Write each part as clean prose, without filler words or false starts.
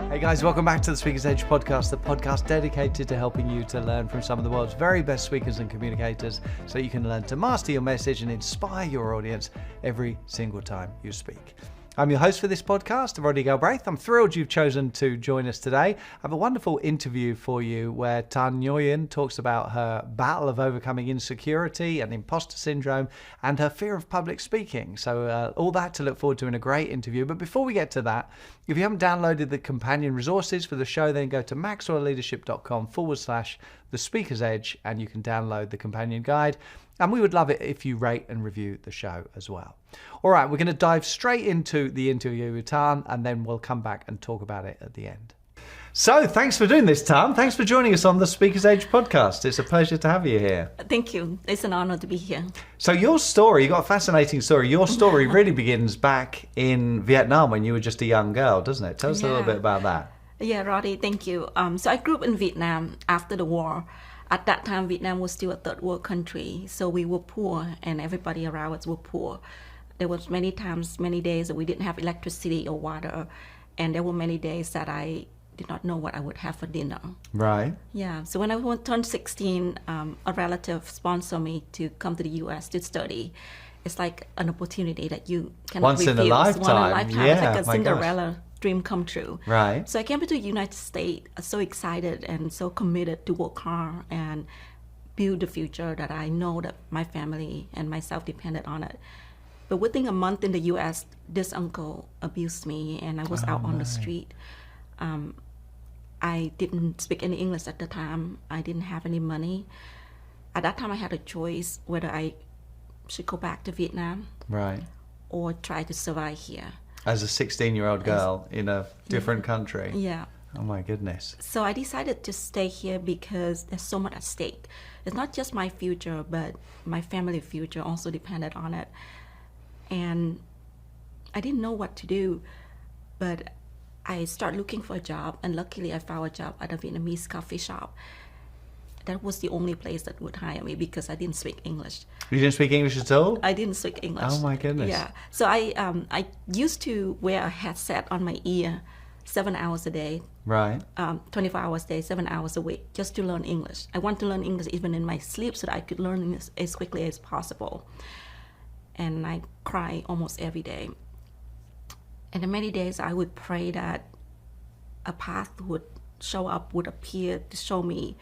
Hey guys, welcome back to the Speaker's Edge podcast, the podcast dedicated to helping you to learn from some of the world's very best speakers and communicators so you can learn to master your message and inspire your audience every single time you speak. I'm your host for this podcast, Roddy. I'm thrilled you've chosen to join us today. I have a wonderful interview for you where Tanoyan talks about her battle of overcoming insecurity and imposter syndrome and her fear of public speaking. So all that to look forward to in a great interview. But before we get to that, if you haven't downloaded the companion resources for the show, then go to maxwellleadership.com/The Speaker's Edge and you can download the companion guide. And we would love it if you rate and review the show as well. All right, we're going to dive straight into the interview with Tan, and then we'll come back and talk about it at the end. So thanks for doing this, Tan. Thanks for joining us on the Speaker's Edge podcast. It's a pleasure to have you here. Thank you. It's an honor to be here. So your story, you've got a fascinating story. Your story really begins back in Vietnam when you were just a young girl, doesn't it? Tell us a little bit about that. Yeah, Roddy, thank you. So I grew up in Vietnam after the war. At that time, Vietnam was still a third world country, so we were poor, and everybody around us were poor. There was many days that we didn't have electricity or water, and there were many days that I did not know what I would have for dinner. Right. Yeah, so when I turned 16, a relative sponsored me to come to the U.S. to study. It's like an opportunity that you cannot refuse. Once in a lifetime. Yeah, it's like a Cinderella dream come true. Right. So I came to the United States so excited and so committed to work hard and build the future that I know that my family and myself depended on it. But within a month in the US, this uncle abused me and I was out on the street. I didn't speak any English at the time. I didn't have any money. At that time I had a choice whether I should go back to Vietnam, right, or try to survive here. As a 16-year-old girl in a different country. Yeah. Oh my goodness. So I decided to stay here because there's so much at stake. It's not just my future, but my family's future also depended on it. And I didn't know what to do, but I started looking for a job, and luckily I found a job at a Vietnamese coffee shop. That was the only place that would hire me because I didn't speak English. You didn't speak English at all? I didn't speak English. Oh my goodness. Yeah. So I used to wear a headset on my ear 7 hours a day. Right. 24 hours a day, 7 hours a week, just to learn English. I want to learn English even in my sleep so that I could learn it as quickly as possible. And I cry almost every day. And in many days I would pray that a path would show up, would appear to show me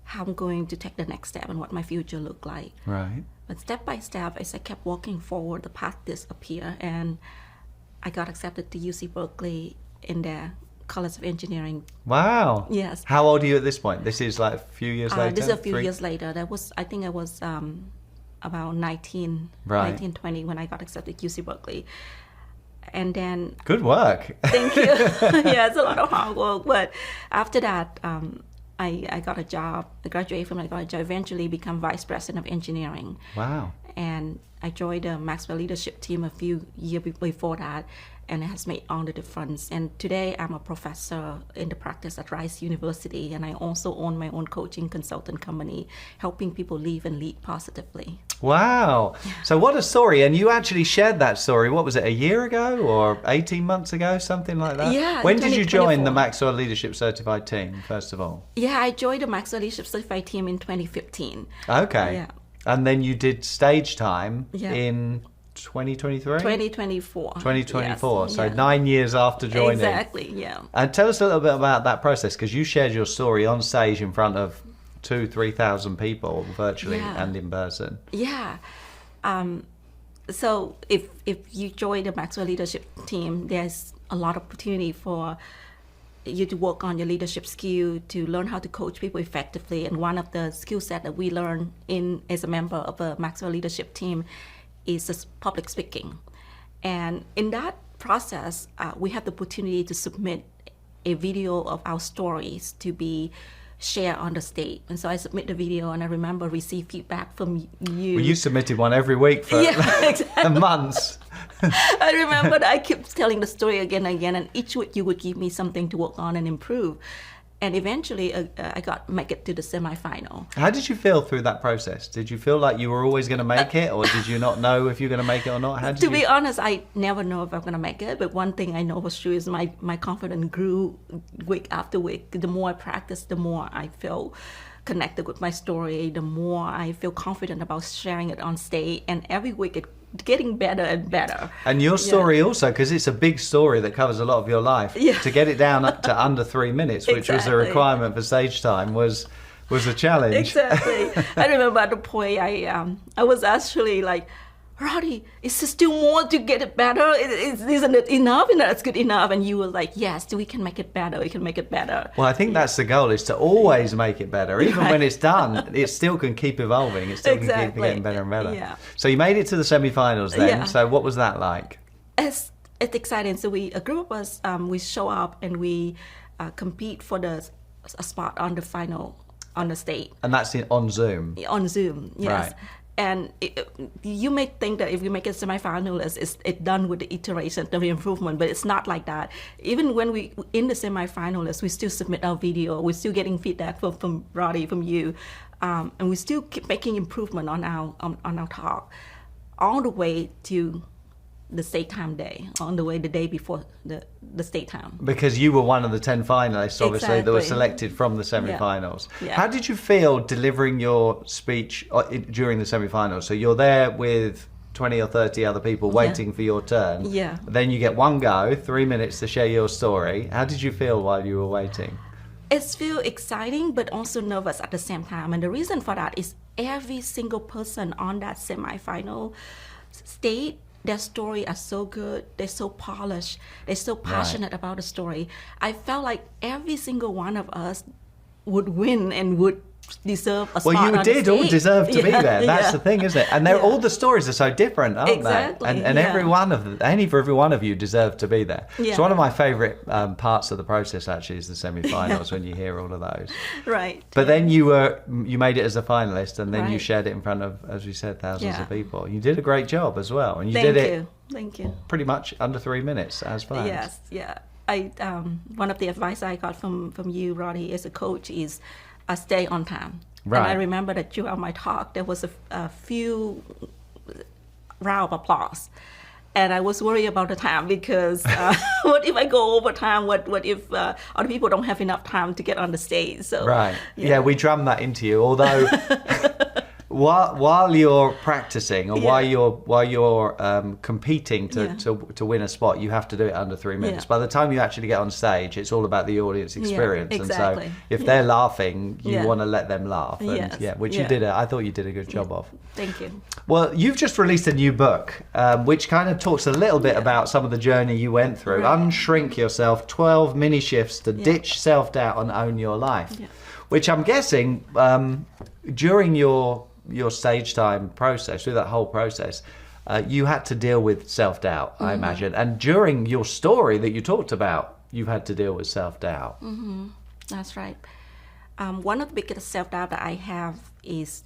how I'm going to take the next step and what my future looked like. Right. But step by step, as I kept walking forward, the path disappeared, and I got accepted to UC Berkeley in their College of Engineering. Wow. Yes. How old are you at this point? This is like a few years later? This is a few years later. I think I was about 19, right. 19, 20 when I got accepted to UC Berkeley. And then... Good work. Thank you. Yeah, it's a lot of hard work. But after that, I got a job. I graduated from I got a job, eventually become Vice President of Engineering. Wow. And I joined the Maxwell Leadership Team a few years before that, and it has made all the difference. And today I'm a professor in the practice at Rice University, and I also own my own coaching consultant company, helping people live and lead positively. Wow. So what a story. And you actually shared that story, what was it, a year ago or 18 months ago, something like that? Yeah. When did you join the Maxwell Leadership Certified Team, first of all? Yeah, I joined the Maxwell Leadership Certified Team in 2015. Okay. Yeah. And then you did stage time in 2023? 2024. 2024, yes. so 9 years after joining. Exactly, yeah. And tell us a little bit about that process, because you shared your story on stage in front of 2,000-3,000 people virtually and in person. Yeah. So if you join the Maxwell Leadership Team, there's a lot of opportunity for you to work on your leadership skill, to learn how to coach people effectively. And one of the skill set that we learn as a member of a Maxwell Leadership Team is public speaking. And in that process, we have the opportunity to submit a video of our stories to be shared on the stage. And so I submit the video, and I remember receive feedback from you. Well, you submitted one every week for months. I remember that I kept telling the story again and again, and each week you would give me something to work on and improve. And eventually I make it to the semifinal. How did you feel through that process? Did you feel like you were always going to make it, or did you not know if you were going to make it or not? To be honest, I never know if I'm going to make it. But one thing I know for sure is my confidence grew week after week. The more I practiced, the more I feel connected with my story, the more I feel confident about sharing it on stage. And every week it's getting better and better. And your story also, because it's a big story that covers a lot of your life, to get it down to under 3 minutes, which was a requirement for stage time, was a challenge. Exactly. I remember at the point I was actually like, Roddy, is there still more to get it better? Isn't it enough? And that's good enough. And you were like, yes, we can make it better. We can make it better. Well, I think that's the goal, is to always make it better. Even when it's done, it still can keep evolving. It still can keep getting better and better. Yeah. So you made it to the semi-finals then. Yeah. So what was that like? It's exciting. So a group of us, we show up and we compete for a spot on the final, on the stage. And that's on Zoom? On Zoom, yes. Right. And you may think that if you make it semifinalist, it's done with the iteration, the improvement, but it's not like that. Even when we in the semifinalists, we still submit our video. We're still getting feedback from Roddy, from you, and we still keep making improvement on our talk, all the way to the state time day, on the way the day before the state time. Because you were one of the 10 finalists, obviously, that were selected from the semi-finals. Yeah. How did you feel delivering your speech during the semi-finals? So you're there with 20 or 30 other people waiting for your turn. Yeah. Then you get one go, 3 minutes to share your story. How did you feel while you were waiting? It feels exciting, but also nervous at the same time. And the reason for that is every single person on that semi-final stage, their story are so good, they're so polished, they're so passionate about the story. I felt like every single one of us would win and would deserve a spot Well, you on did the all stage. deserve to be there. That's the thing, isn't it? And all the stories are so different, aren't Exactly, they? And every one of them, for every one of you deserve to be there. Yeah. So one of my favourite parts of the process actually is the semi-finals when you hear all of those. Right. But then you made it as a finalist, and then you shared it in front of, as we said, thousands of people. You did a great job as well, and you did it. Thank you. Pretty much under 3 minutes as planned. Yes, yeah. One of the advice I got from you, Roddy, as a coach is stay on time. Right. And I remember that throughout my talk, there was a few round of applause. And I was worried about the time because what if I go over time? What if other people don't have enough time to get on the stage? So right. Yeah, we drummed that into you. Although while you're practicing or while you're competing to win a spot, you have to do it under 3 minutes. By the time you actually get on stage, it's all about the audience experience. Exactly. And so if they're laughing, you want to let them laugh. And, which you did. I thought you did a good job of. Thank you. Well, you've just released a new book, which kind of talks a little bit about some of the journey you went through. Right. Unshrink Yourself, 12 mini shifts to ditch self-doubt and own your life. Yeah. Which I'm guessing during your stage time process, through that whole process, you had to deal with self-doubt, I imagine. And during your story that you talked about, you had to deal with self-doubt. Mm-hmm. That's right. One of the biggest self-doubt that I have is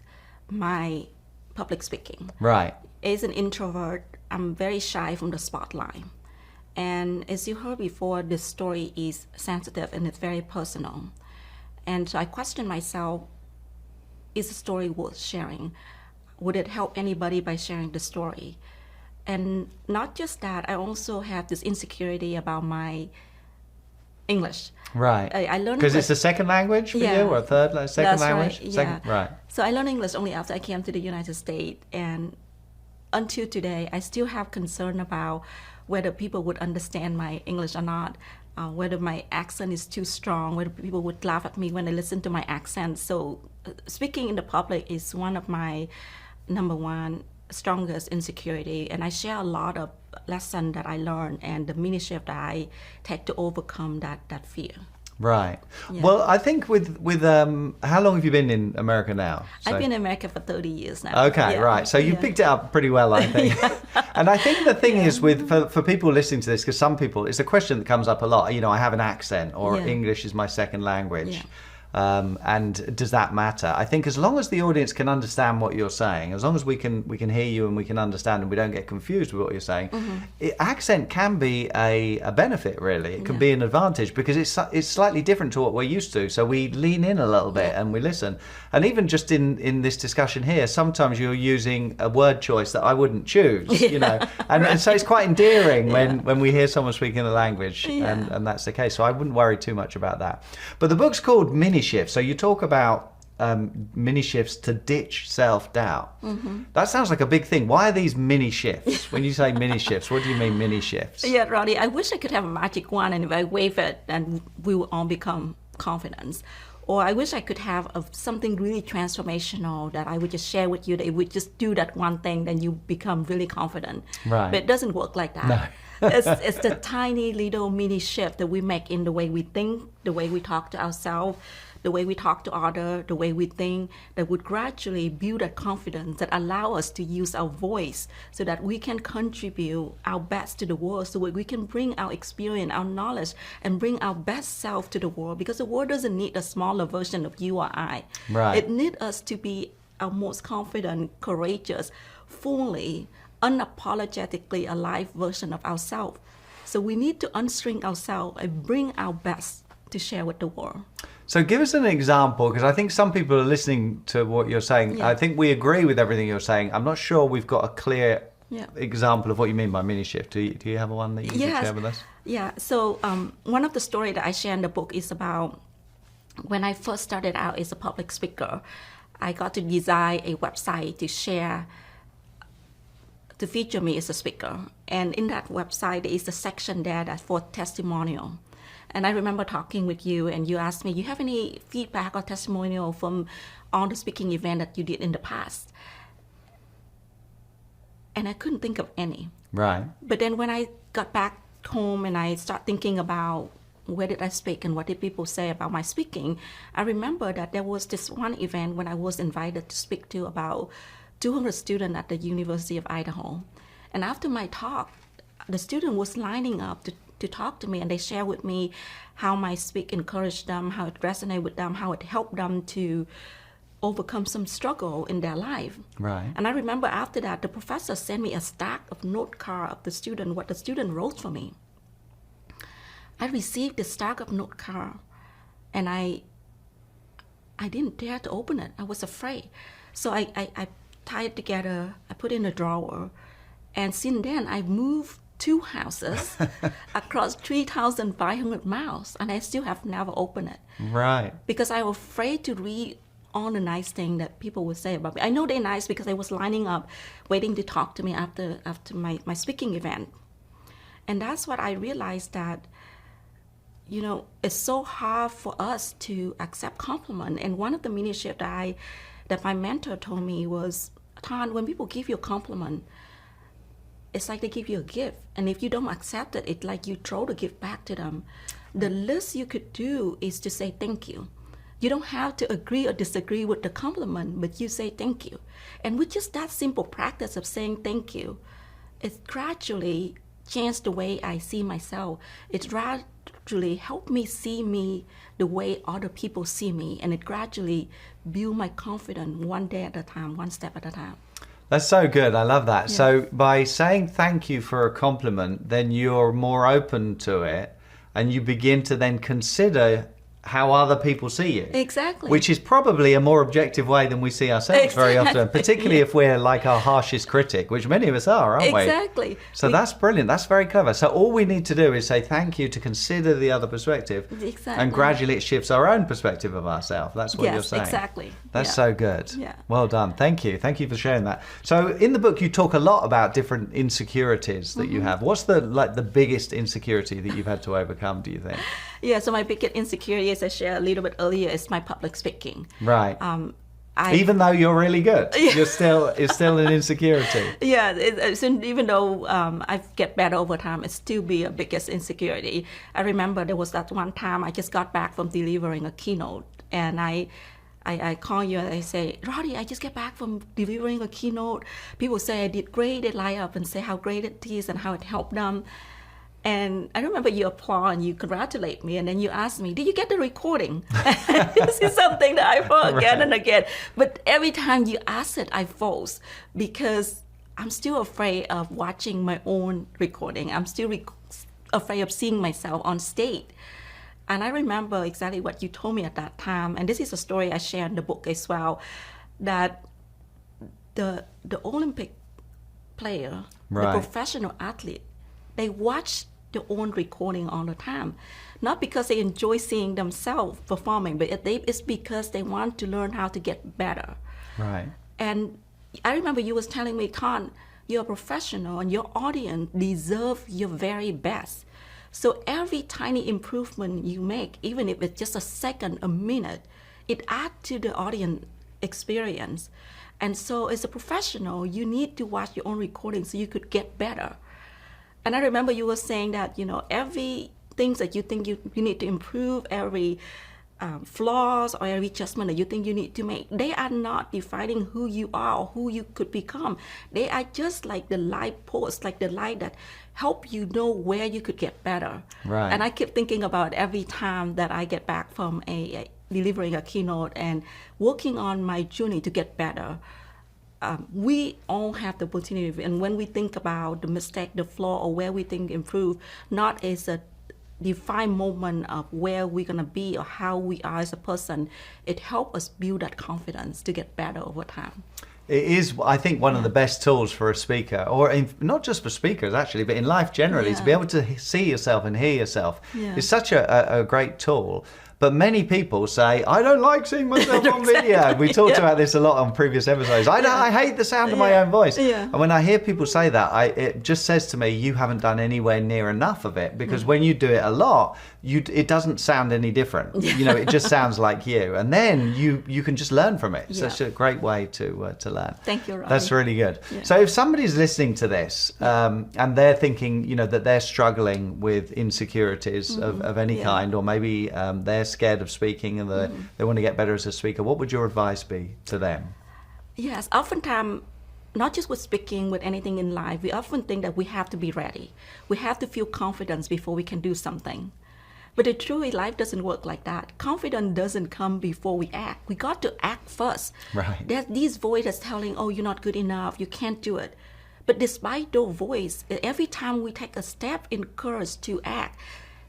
my public speaking. Right. As an introvert, I'm very shy from the spotlight. And as you heard before, this story is sensitive and it's very personal. And so I question myself, is the story worth sharing? Would it help anybody by sharing the story? And not just that, I also have this insecurity about my English. Right. I learned because it's a second language for you, or a second language? Right. Right. So I learned English only after I came to the United States, and until today, I still have concern about whether people would understand my English or not. Whether my accent is too strong, whether people would laugh at me when they listen to my accent. So speaking in the public is one of my number one strongest insecurity. And I share a lot of lessons that I learned and the mini shift that I take to overcome that fear. Right. Yeah. Well, I think with how long have you been in America now? So, I've been in America for 30 years now. Okay, right. So you picked it up pretty well, I think. And I think the thing is for people listening to this, because some people, it's a question that comes up a lot. You know, I have an accent, or English is my second language. And does that matter? I think as long as the audience can understand what you're saying, as long as we can hear you and we can understand and we don't get confused with what you're saying, accent can be a benefit, really. It can be an advantage because it's slightly different to what we're used to. So we lean in a little bit and we listen. And even just in this discussion here, sometimes you're using a word choice that I wouldn't choose, you know. And so it's quite endearing when we hear someone speaking the language, and that's the case. So I wouldn't worry too much about that. But the book's called Mini Shifts. So you talk about mini shifts to ditch self-doubt. That sounds like a big thing. Why are these mini shifts? When you say mini shifts, what do you mean mini shifts? Yeah, Roddy, I wish I could have a magic wand and if I wave it, then we will all become confident. Or I wish I could have something really transformational that I would just share with you, that it would just do that one thing, then you become really confident. Right. But it doesn't work like that. No. It's the tiny little mini shift that we make in the way we think, the way we talk to ourselves, the way we talk to others, the way we think, that would gradually build that confidence that allow us to use our voice so that we can contribute our best to the world, so we can bring our experience, our knowledge, and bring our best self to the world, because the world doesn't need a smaller version of you or I. Right. It needs us to be our most confident, courageous, fully, unapologetically alive version of ourselves. So we need to unstring ourselves and bring our best to share with the world. So give us an example, because I think some people are listening to what you're saying. Yeah. I think we agree with everything you're saying. I'm not sure we've got a clear example of what you mean by mini shift. Do you have one that you can share with us? Yeah. So one of the stories that I share in the book is about when I first started out as a public speaker. I got to design a website to feature me as a speaker. And in that website, there is a section there that's for testimonial. And I remember talking with you, and you asked me, you have any feedback or testimonial from all the speaking event that you did in the past? And I couldn't think of any. Right. But then when I got back home and I started thinking about where did I speak and what did people say about my speaking, I remember that there was this one event when I was invited to speak to about 200 students at the University of Idaho. And after my talk, the student was lining up to talk to me, and they share with me how my speak encouraged them, how it resonated with them, how it helped them to overcome some struggle in their life. Right. And I remember after that, the professor sent me a stack of note card of the student, what the student wrote for me. I received the stack of note card, and I didn't dare to open it. I was afraid. So I tied it together, I put it in a drawer, and since then I moved 2 houses across 3,500 miles, and I still have never opened it. Right. Because I was afraid to read all the nice things that people would say about me. I know they're nice because I was lining up, waiting to talk to me after my speaking event. And that's what I realized, that, you know, it's so hard for us to accept compliment. And one of the mini shifts that my mentor told me was, Tan, when people give you a compliment, it's like they give you a gift. And if you don't accept it, it's like you throw the gift back to them. The least you could do is to say thank you. You don't have to agree or disagree with the compliment, but you say thank you. And with just that simple practice of saying thank you, it gradually changed the way I see myself. It gradually helped me see me the way other people see me. And it gradually built my confidence one day at a time, one step at a time. That's so good. I love that. Yeah. So by saying thank you for a compliment, then you're more open to it, and you begin to then consider how other people see you. Exactly. Which is probably a more objective way than we see ourselves very often, particularly if we're like our harshest critic, which many of us are, aren't we? Exactly. So that's brilliant. That's very clever. So all we need to do is say thank you, to consider the other perspective. Exactly. And gradually it shifts our own perspective of ourselves. That's what you're saying. Yes, exactly. That's so good. Yeah. Well done. Thank you. Thank you for sharing that. So in the book, you talk a lot about different insecurities that you have. What's the biggest insecurity that you've had to overcome, do you think? Yeah, so my biggest insecurity, as I shared a little bit earlier, is my public speaking. Right. Even though you're really good, it's still an insecurity. Yeah, even though I get better over time, it still be a biggest insecurity. I remember there was that one time I just got back from delivering a keynote, and I call you and I say, Roddy, I just get back from delivering a keynote. People say I did great. They line up and say how great it is and how it helped them. And I remember you applaud and you congratulate me, and then you ask me, did you get the recording? This is something that I've heard again and again. But every time you ask it, I froze because I'm still afraid of watching my own recording. I'm still afraid of seeing myself on stage. And I remember exactly what you told me at that time. And this is a story I share in the book as well, that the Olympic player, the professional athlete, they watch their own recording all the time. Not because they enjoy seeing themselves performing, but it's because they want to learn how to get better. Right. And I remember you was telling me, Con, you're a professional and your audience deserve your very best. So every tiny improvement you make, even if it's just a second, a minute, it adds to the audience experience. And so as a professional, you need to watch your own recording so you could get better. And I remember you were saying that, every things that you think you need to improve, every flaws or every adjustment that you think you need to make, they are not defining who you are or who you could become. They are just like the light posts, like the light that help you know where you could get better. Right. And I keep thinking about every time that I get back from delivering a keynote and working on my journey to get better. We all have the opportunity, and when we think about the mistake, the flaw, or where we think improve, not as a defined moment of where we're going to be or how we are as a person, it helps us build that confidence to get better over time. It is, I think, one of the best tools for a speaker, or not just for speakers actually, but in life generally, to be able to see yourself and hear yourself is such a great tool. But many people say, I don't like seeing myself on video. We talked about this a lot on previous episodes. I hate the sound of my own voice. And when I hear people say that, it just says to me, you haven't done anywhere near enough of it. Because when you do it a lot, it doesn't sound any different. It just sounds like you. And then you can just learn from it. It's such a great way to learn. Thank you, Roddy. That's really good. So if somebody's listening to this and they're thinking, that they're struggling with insecurities of any kind, or maybe they're scared of speaking and they want to get better as a speaker, what would your advice be to them? Yes, oftentimes, not just with speaking, with anything in life, we often think that we have to be ready. We have to feel confidence before we can do something. But the truth is, life doesn't work like that. Confidence doesn't come before we act. We got to act first. Right. There's these voices telling, oh, you're not good enough, you can't do it. But despite those voices, every time we take a step in courage to act,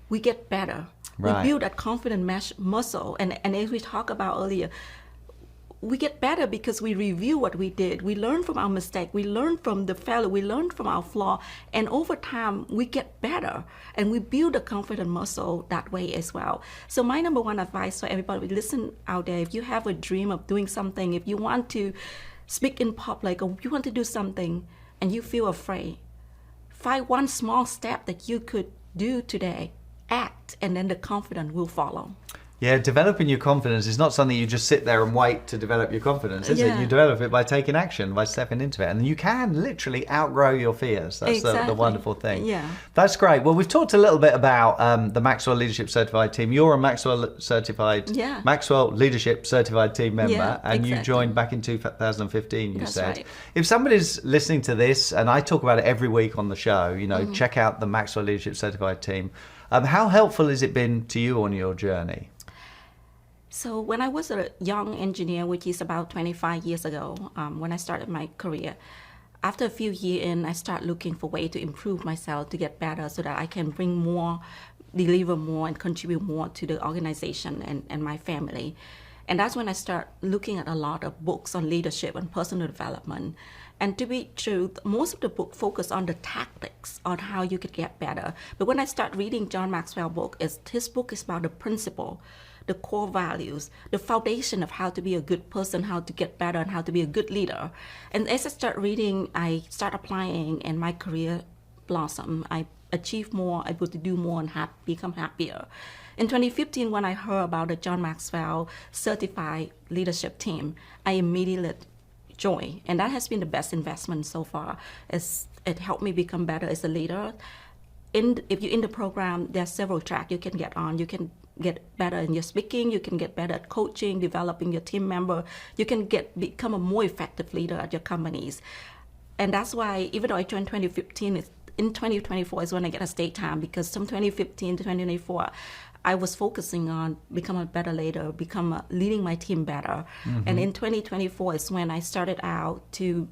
we get better. Right. We build that confident muscle. And as we talked about earlier, we get better because we review what we did. We learn from our mistake. We learn from the failure. We learn from our flaw. And over time, we get better. And we build a confident muscle that way as well. So my number one advice for everybody, listen out there, if you have a dream of doing something, if you want to speak in public, or you want to do something and you feel afraid, find one small step that you could do today. Act, and then the confidence will follow. Yeah, developing your confidence is not something you just sit there and wait to develop your confidence, is it? You develop it by taking action, by stepping into it. And you can literally outgrow your fears. That's the wonderful thing. Yeah. That's great. Well, we've talked a little bit about the Maxwell Leadership Certified Team. You're a Maxwell Leadership Certified Team member, and you joined back in 2015, you said. Right. If somebody's listening to this, and I talk about it every week on the show, check out the Maxwell Leadership Certified Team. How helpful has it been to you on your journey? So when I was a young engineer, which is about 25 years ago, when I started my career, after a few years in, I started looking for ways to improve myself, to get better so that I can bring more, deliver more, and contribute more to the organization and my family. And that's when I started looking at a lot of books on leadership and personal development. And to be true, most of the book focus on the tactics, on how you could get better. But when I start reading John Maxwell's book, his book is about the principle, the core values, the foundation of how to be a good person, how to get better, and how to be a good leader. And as I start reading, I start applying, and my career blossomed. I achieved more, able to do more, and become happier. In 2015, when I heard about the John Maxwell Certified Leadership Team, I immediately joined, and that has been the best investment so far. It helped me become better as a leader. If you're in the program, there are several tracks you can get on. You can get better in your speaking, you can get better at coaching, developing your team member, you can become a more effective leader at your companies. And that's why, even though I joined 2015, in 2024 is when I get a state time, because from 2015 to 2024, I was focusing on becoming a better leader, leading my team better. And in 2024 is when I started out to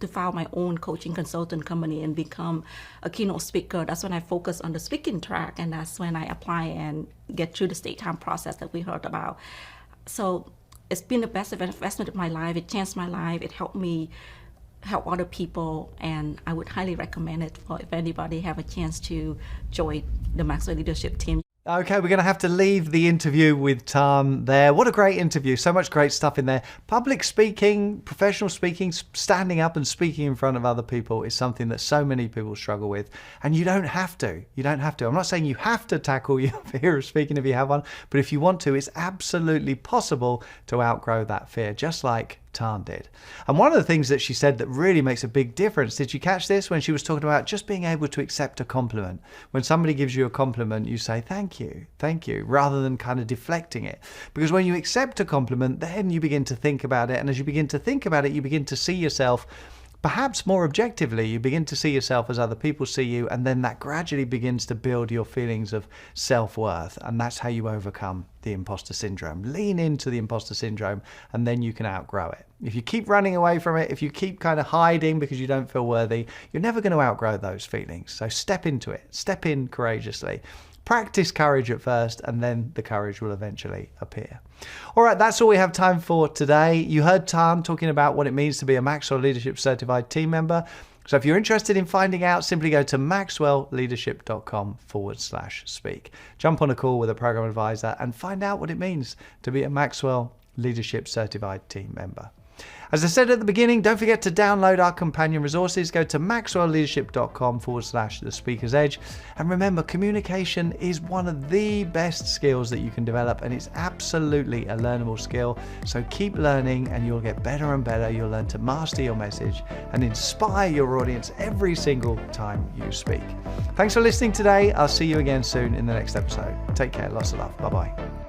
file my own coaching consultant company and become a keynote speaker. That's when I focus on the speaking track, and that's when I apply and get through the state time process that we heard about. So it's been the best investment of my life. It changed my life. It helped me help other people, and I would highly recommend it for if anybody have a chance to join the Maxwell Leadership Team. Okay, we're going to have to leave the interview with Tan there. What a great interview. So much great stuff in there. Public speaking, professional speaking, standing up and speaking in front of other people is something that so many people struggle with. And you don't have to. You don't have to. I'm not saying you have to tackle your fear of speaking if you have one, but if you want to, it's absolutely possible to outgrow that fear, just like Tan did. And one of the things that she said that really makes a big difference, did you catch this when she was talking about just being able to accept a compliment? When somebody gives you a compliment, you say thank you, rather than kind of deflecting it. Because when you accept a compliment, then you begin to think about it, and as you begin to think about it, you begin to see yourself perhaps more objectively. You begin to see yourself as other people see you, and then that gradually begins to build your feelings of self-worth, and that's how you overcome the imposter syndrome. Lean into the imposter syndrome, and then you can outgrow it. If you keep running away from it, if you keep kind of hiding because you don't feel worthy, you're never going to outgrow those feelings. So step into it. Step in courageously. Practice courage at first, and then the courage will eventually appear. All right, that's all we have time for today. You heard Tan talking about what it means to be a Maxwell Leadership Certified Team member. So if you're interested in finding out, simply go to maxwellleadership.com/speak. Jump on a call with a program advisor and find out what it means to be a Maxwell Leadership Certified Team member. As I said at the beginning, don't forget to download our companion resources. Go to maxwellleadership.com/the speaker's edge. And remember, communication is one of the best skills that you can develop, and it's absolutely a learnable skill. So keep learning and you'll get better and better. You'll learn to master your message and inspire your audience every single time you speak. Thanks for listening today. I'll see you again soon in the next episode. Take care. Lots of love. Bye-bye.